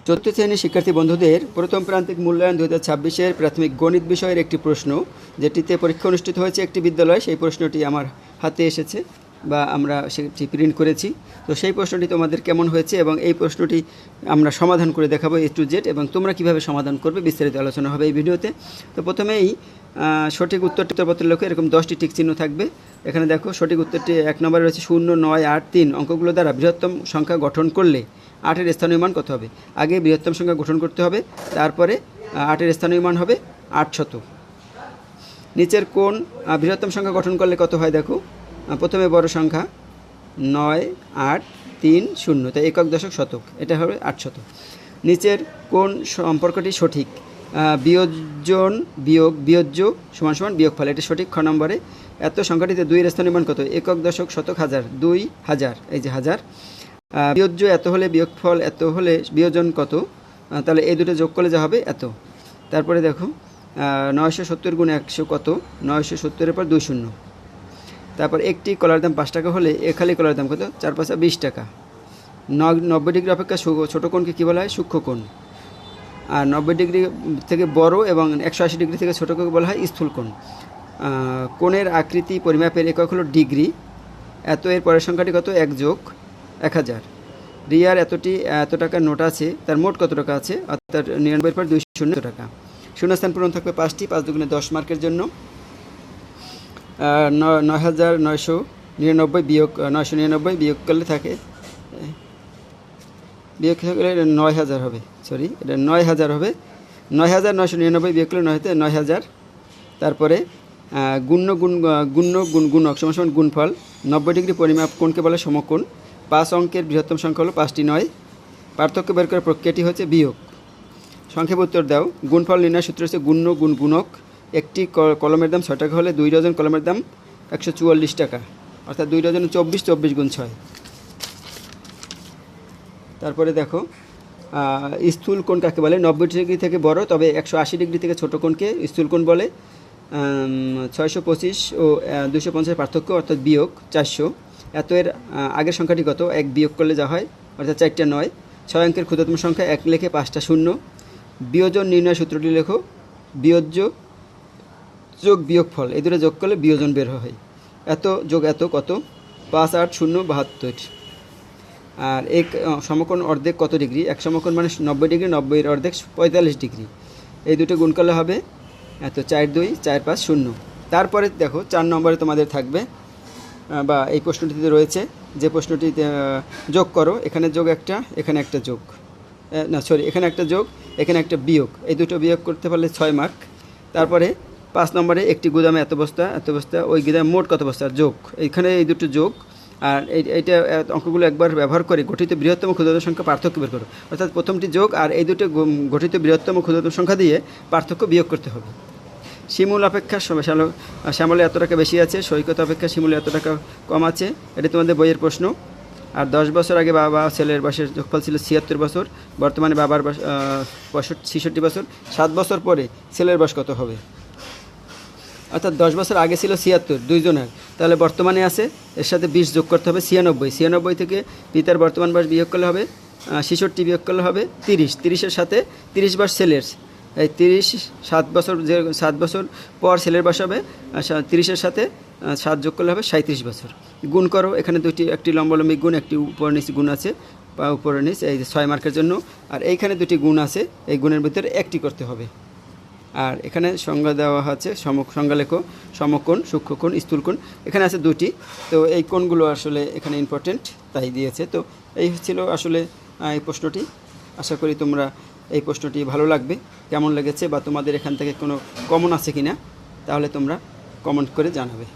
চতুর্থ শ্রেণীর শিক্ষার্থী বন্ধুদের প্রথম প্রান্তিক মূল্যায়ন 2026-এর প্রাথমিক গণিত বিষয়ের একটি প্রশ্ন, যেটিতে পরীক্ষা অনুষ্ঠিত হয়েছে একটি বিদ্যালয়। সেই প্রশ্নটি আমার হাতে এসেছে বা আমরা সেটি প্রিন্ট করেছি। তো সেই প্রশ্নটি তোমাদের কেমন হয়েছে এবং এই প্রশ্নটি আমরা সমাধান করে দেখাবো A to Z, এবং তোমরা কিভাবে সমাধান করবে বিস্তারিত আলোচনা হবে এই ভিডিওতে। তো প্রথমেই সঠিক উত্তরটি উত্তরপত্রের লক্ষ্যে এরকম 10টি টিক চিহ্ন থাকবে। এখানে দেখো সঠিক উত্তরটি 1 নম্বরে রয়েছে 0, 9, 8, 3 অঙ্কগুলো দ্বারা বৃহত্তম সংখ্যা গঠন করলে 8-এর স্থানীয় মান কত হবে? আগে বৃহত্তম সংখ্যা গঠন করতে হবে, তারপরে 8-এর স্থানীয় মান হবে 800। নিচের কোন বৃহত্তম সংখ্যা গঠন করলে কত হয় দেখো। প্রথমে বড় সংখ্যা 9, 8, 3, 0, তাই একক দশক শতক, এটা হবে 800। নিচের কোন সম্পর্কটি সঠিক? বিয়োজ্য সমান সমান বিয়োগফল, এটা সঠিক। খ নম্বরে এত সংখ্যাটিতে 2-এর স্থানীয় মান কত? একক দশক শতক হাজার, 2000, এই যে হাজার। বিয়োজ্য এত হলে বিয়োগফল এত হলে বিয়োজন কত? তাহলে এই দুটো যোগ করলে যা হবে এত। তারপরে দেখো 970 গুণ 100 কত? 970-এর পর 2 শূন্য। তারপর একটি কলার দাম 5 টাকা হলে খালি কলার দাম কত? 4 5 20 টাকা। 90 ডিগ্রি অপেক্ষা ছোট কোণকে কী বলা হয়? সূক্ষ্ম কোণ। আর 90 ডিগ্রি থেকে বড় এবং 180 ডিগ্রি থেকে ছোট কোণকে বলা হয় স্থূল কোণ। কোণের আকৃতি পরিমাপের একক হলো ডিগ্রি। এত এর পরের সংখ্যাটি কত? 1 যোগ 1000। রিয়ার এত টাকার নোট আছে, তার মোট কত টাকা আছে? অর্থাৎ 99-এর পর 200 টাকা। শূন্যস্থান পূরণ থাকবে 5টি, 5 দুগুণে 10 মার্কের জন্য। 9999 বিয়োগ 999 বিয়োগ করলে থাকে, বিয়োগ করলে 9000 হবে, সরি এটা 9000 হবে। 9999 বিয়োগ করলে 9000। তারপরে গুণক সমান গুণফল। 90 ডিগ্রি পরিমাপ কোণকে বলে সমকোণ। 5 অঙ্কের বৃহত্তম সংখ্যা হলো 5টি 9। পার্থক্য বের করার প্রক্রিয়াটি হচ্ছে বিয়োগ। সংক্ষেপে উত্তর দাও। গুণফল নির্ণয় সূত্র হচ্ছে গুণক। একটি কলমের দাম 6 টাকা হলে 2 ডজন কলমের দাম 144 টাকা, অর্থাৎ 2 ডজন 24 গুণ 6। তারপরে দেখো স্থূল কোণ কাকে বলে? 90 ডিগ্রি থেকে বড় তবে 180 ডিগ্রি থেকে ছোট কোণকে স্থূল কোণ বলে। 625 ও 250 পার্থক্য, অর্থাৎ বিয়োগ 400। এত এর আগের সংখ্যাটি কত? 1 বিয়োগ করলে যা হয়, অর্থাৎ 4টা 9। 6 অঙ্কের ক্ষুদ্রতম সংখ্যা 1 লেখে 5টা শূন্য। বিয়োজন নির্ণয় সূত্রটি লেখো। বিয়োজ্য যোগ বিয়োগফল, এই দুটো যোগ করলে বিয়োজন বের হয়। এত যোগ এত কত? 5 8 0 72। আর এক সমকোণ অর্ধেক কত ডিগ্রি? এক সমকোণ মানে 90 ডিগ্রি, 90-এর অর্ধেক 45 ডিগ্রি। এই দুটো গুণ করলে হবে এত, 4 2 4 5 0। তারপরে দেখো 4 নম্বরে তোমাদের থাকবে বা এই প্রশ্নটিতে রয়েছে যে প্রশ্নটিতে যোগ করো। এখানে যোগ একটা, এখানে একটা যোগ, এখানে একটা যোগ, এখানে একটা বিয়োগ। এই দুটো বিয়োগ করতে পারলে 6 মার্ক। তারপরে 5 নম্বরে একটি গুদামে এত বস্তা, ওই গুদামে মোট কত বস্তার যোগ। এইখানে এই দুটো যোগ। আর এইটা অঙ্কগুলো একবার ব্যবহার করে গঠিত বৃহত্তম ক্ষুদ্রতম সংখ্যা পার্থক্য বের করো। অর্থাৎ প্রথমটি যোগ আর এই দুটো গঠিত বৃহত্তম ক্ষুদ্রতম সংখ্যা দিয়ে পার্থক্য বিয়োগ করতে হবে। শিমুল অপেক্ষা শ্যামলে এত টাকা বেশি আছে, সৈকত অপেক্ষা শিমুলে এত টাকা কম আছে। এটি তোমাদের বইয়ের প্রশ্ন। আর 10 বছর আগে বাবা ছেলের বয়সের যোগফল ছিল 76 বছর, বর্তমানে বাবার 66 বছর। 7 বছর পরে ছেলের বয়স কত হবে? অর্থাৎ 10 বছর আগে ছিল 76 দুইজনের, তাহলে বর্তমানে আছে, এর সাথে 20 যোগ করতে হবে 96। 96 থেকে পিতার বর্তমান বয়স বিয়োগ করলে হবে 66, বিয়োগ করলে হবে 30। 30-এর সাথে 30 বয়স ছেলের, এই 30 7 বছর, যে 7 বছর পর ছেলের বয়স হবে 30-এর সাথে 7 যোগ করলে হবে 37 বছর। গুণ করো। এখানে একটি লম্বালম্বী গুণ, একটি উপর নিচ গুণ আছে, বা উপরে নিচ, এই 6 মার্কের জন্য। আর এইখানে 2টি গুণ আছে, এই গুণের ভিতরে একটি করতে হবে। আর এখানে সংজ্ঞা দেওয়া আছে, সংজ্ঞা লেখো। সমকোণ, সূক্ষ্মকোণ, স্থূলকোণ, এখানে আছে 2টি। তো এই কোণগুলো আসলে এখানে ইম্পর্টেন্ট, তাই দিয়েছে। তো এই ছিল আসলে এই প্রশ্নটি। আশা করি তোমরা এই প্রশ্নটি ভালো লাগবে। কেমন লেগেছে বা তোমাদের এখান থেকে কোনো কমন আছে কি না, তাহলে তোমরা কমেন্ট করে জানাবে।